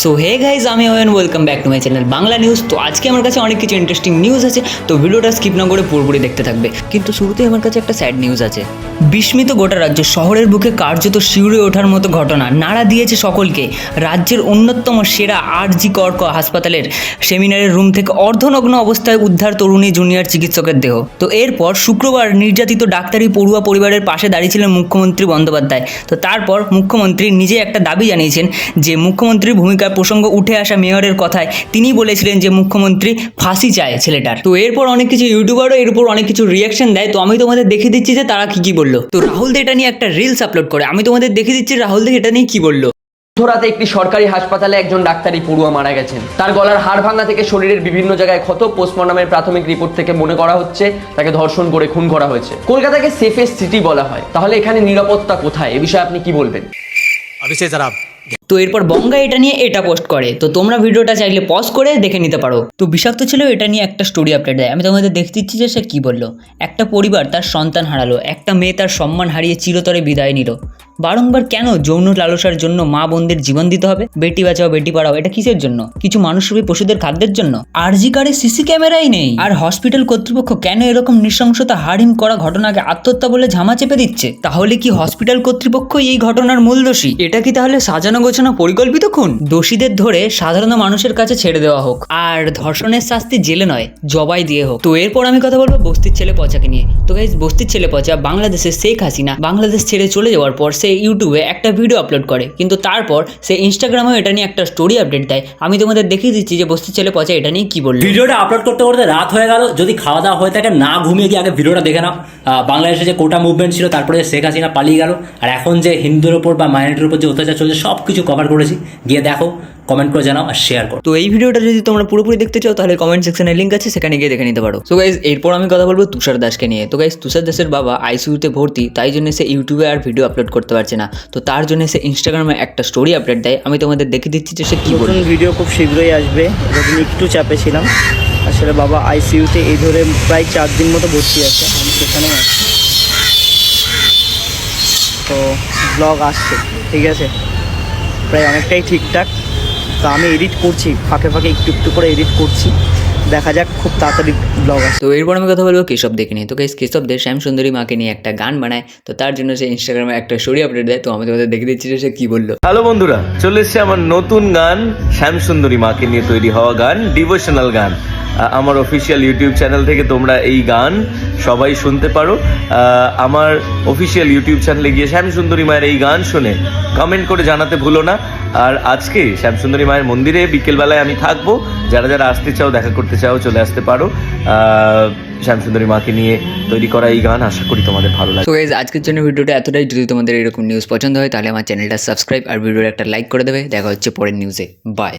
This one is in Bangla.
সো হে গাইজ, আমি ওয়েন, welcome back to my channel Bangla news. তো আজকে আমার কাছে অনেক কিছু ইন্টারেস্টিং নিউজ আছে, তো ভিডিওটা স্কিপ না করে পুরোপুরি দেখতে থাকবে। কিন্তু শুরুতেই আমার কাছে একটা স্যাড নিউজ আছে। বিস্মিত গোটা রাজ্য, শহরের বুকে কার্যত শিউরে ওঠার মতো ঘটনা নাড়া দিয়েছে সকলকে। রাজ্যের অন্যতম সেরা আর.জি. কর হাসপাতালের সেমিনারের রুম থেকে অর্ধনগ্ন অবস্থায় উদ্ধার তরুণী জুনিয়র চিকিৎসকের দেহ। তো এরপর শুক্রবার নির্যাতিত ডাক্তারি পড়ুয়া পরিবারের পাশে দাঁড়িয়েছিলেন মুখ্যমন্ত্রী বন্দ্যোপাধ্যায়। তো তারপর মুখ্যমন্ত্রী নিজে একটা দাবি জানিয়েছেন যে মুখ্যমন্ত্রীর ভূমিকার প্রসঙ্গ উঠে আসা মেয়রের কথায় তিনি বলেছিলেন যে মুখ্যমন্ত্রী ফাঁসি চায় ছেলেটার। তো এরপর অনেক কিছু ইউটিউবারও এর উপর অনেক কিছু রিয়াকশন দেয়। তো আমি তোমাদের দেখিয়ে দিচ্ছি যে তারা কি বললো। তো রাহুল দে এটা নিয়ে একটা রিলস আপলোড করে, আমি তোমাদের দেখিয়ে দিচ্ছি রাহুল দে এটা নিয়ে কি বললো। মধ্যরাতে একটি সরকারি হাসপাতালে একজন ডাক্তারি পড়ুয়া মারা গেছেন। তার গলার হাড় ভাঙা থেকে শরীরের বিভিন্ন জায়গায় ক্ষত। পোস্টমর্টমের প্রাথমিক রিপোর্ট থেকে মনে করা হচ্ছে তাকে ধর্ষণ করে খুন করা হয়েছে। কলকাতাকে সেফেস্ট সিটি বলা হয়, তাহলে এখানে নিরাপত্তা কোথায়? এ বিষয়ে আপনি কি বলবেন? তো এরপর বঙ্গা এটা নিয়ে এটা পোস্ট করে। তো তোমরা ভিডিওটা চাইলে পজ করে দেখে নিতে পারো। তো বিষাক্ত ছিল এটা নিয়ে একটা স্টোরি আপডেট দেয়, আমি তোমাদের দেখতে দিচ্ছি যে সে কি বললো। একটা পরিবার তার সন্তান হারালো, একটা মেয়ে তার সম্মান হারিয়ে চিরতরে বিদায় নিল। বারংবার কেন যৌন লালসার জন্য মা বোনদের জীবন দিতে হবে? বেটি বাঁচাও বেটি পড়াও, এটা কিসের জন্য? কিছু মানুষরূপী পশুদের খাদ্যের জন্য? আর.জি. কারে সিসি ক্যামেরাই নেই, আর হসপিটাল কর্তৃপক্ষ কেন এরকম নৃশংসতা হারিম করা ঘটনাকে আত্মহত্যা বলে ঝামা চেপে দিচ্ছে? তাহলে কি হসপিটাল কর্তৃপক্ষই এই ঘটনার মূল দোষী? এটা কি তাহলে সাজানো গোছানো পরিকল্পিত খুন? দোষীদের ধরে সাধারণ মানুষের কাছে ছেড়ে দেওয়া হোক, আর ধর্ষণের শাস্তি জেলে নয় জবাই দিয়ে হোক। তো এরপর আমি কথা বলবো বস্তির ছেলে পচাকে নিয়ে। তো গাইস, বস্তির ছেলে পচা বাংলাদেশের শেখ হাসিনা বাংলাদেশ ছেড়ে চলে যাওয়ার পর সে ইউটিউবে একটা ভিডিও আপলোড করে, কিন্তু তারপর সে ইনস্টাগ্রামেও এটা নিয়ে একটা স্টোরি আপডেট দেয়। আমি তোমাদের দেখিয়ে দিচ্ছি যে বস্তির ছেলে পচা এটা নিয়ে কি বললো। ভিডিওটা আপলোড করতে করতে রাত হয়ে গেল। যদি খাওয়া দাওয়া হয়ে থাকে না ঘুমিয়ে গিয়ে আগে ভিডিওটা দেখে নাও। বাংলাদেশে যে কোটা মুভমেন্ট ছিল, তারপরে শেখ হাসিনা পালিয়ে গেল, আর এখন যে হিন্দুর ওপর বা মাইনরিটির উপর যে অত্যাচার চলছে সব কিছু কভার করেছি। গিয়ে দেখো, কমেন্ট করে জানাও আর শেয়ার করো। তো এই ভিডিওটা যদি তোমরা পুরোপুরি দেখতে চাও তাহলে কমেন্ট সেকশনে লিঙ্ক আছে, সেখানে গিয়ে দেখে নিতে পারো। তো গাইজ, এরপর আমি কথা বলবো তুষার দাসকে নিয়ে। তো গাইজ, তুষার দাসের বাবা আইসিইউতে ভর্তি, তাই জন্য সে ইউটিউবে আর ভিডিও আপলোড করতে পারছে না। তো তার জন্য সে ইনস্টাগ্রামে একটা স্টোরি আপডেট দেয়, আমি তোমাদের দেখে দিচ্ছি যে সে কি বলে। নতুন ভিডিও খুব শীঘ্রই আসবে। এতদিন একটু চাপে ছিলাম, আসলে বাবা আইসিইউতে এই ধরে প্রায় 4 দিন মতো ভর্তি আছে, আমি সেখানে আছি। তো ব্লগ আসছে, ঠিক আছে, প্রায় অনেকটাই ঠিকঠাক। তো আমি এডিট করছি, ফাঁকে ফাঁকে একটু একটু করে এডিট করছি, দেখা যাক খুব তাড়াতাড়ি ব্লগ আসে। তো এরপর আমি কথা বলবো কেশব দেখে নিয়ে। তো গাইজ, কেশবদের শ্যাম সুন্দরী মাকে নিয়ে একটা গান বানায়, তো তার জন্য সে ইনস্টাগ্রামে একটা স্টোরি আপডেট দেয়। তো আমি তোমাদের দেখে দিচ্ছি যে সে কি বললো। হ্যালো বন্ধুরা, চলে এসছে আমার নতুন গান, শ্যাম সুন্দরী মাকে নিয়ে তৈরি হওয়া গান, ডিভোশনাল গান। আমার অফিসিয়াল ইউটিউব চ্যানেল থেকে তোমরা এই গান সবাই শুনতে পারো। আমার অফিসিয়াল ইউটিউব চ্যানেলে গিয়ে শ্যাম সুন্দরী মায়ের এই গান শুনে কমেন্ট করে জানাতে ভুলো না। আর আজকে শ্যাম সুন্দরী মায়ের মন্দিরে বিকেলবেলায় আমি থাকবো, যারা যারা আসতে চাও, দেখা করতে চাও, চলে আসতে পারো। শ্যাম সুন্দরী মাকে নিয়ে তৈরি করা এই গান, আশা করি তোমাদের ভালো লাগে। তো গাইজ, আজকের জন্য ভিডিওটা এতটাই। যদি তোমাদের এরকম নিউজ পছন্দ হয় তাহলে আমার চ্যানেলটা সাবস্ক্রাইব আর ভিডিওর একটা লাইক করে দেবে। দেখা হচ্ছে পরের নিউজে। বাই।